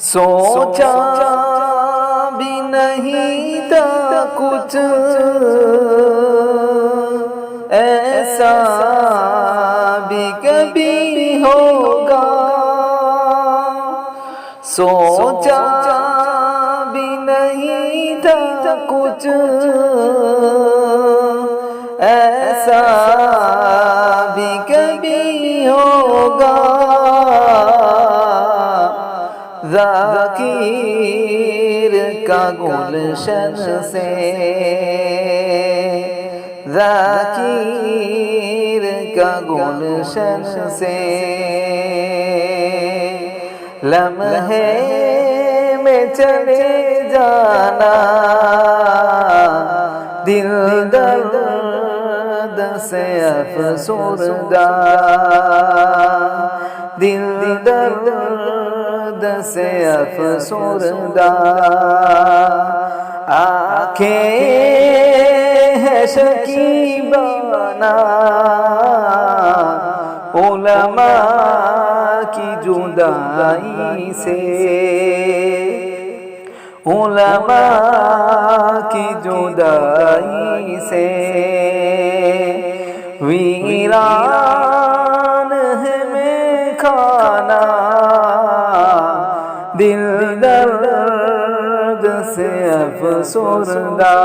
सोचा भी नहीं था कुछ ऐसा भी कभी होगा। सोचा भी नहीं था कुछ ऐसा भी कभी होगा। ज़ाकिर का गुलशन से, ज़ाकिर का गुलशन से लम्हे में चले जाना। दिल दर्द से अफसुर्दा, दिल दर्द से अफसुर्दा। आँखें हैं शकीबाना उलमा की जुदाई से, उलमा की जुदाई से। वीरान है में खाना, दिल दर्द से अफसुर्दा,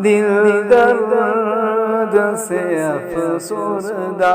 दिल दर्द से अफसुर्दा।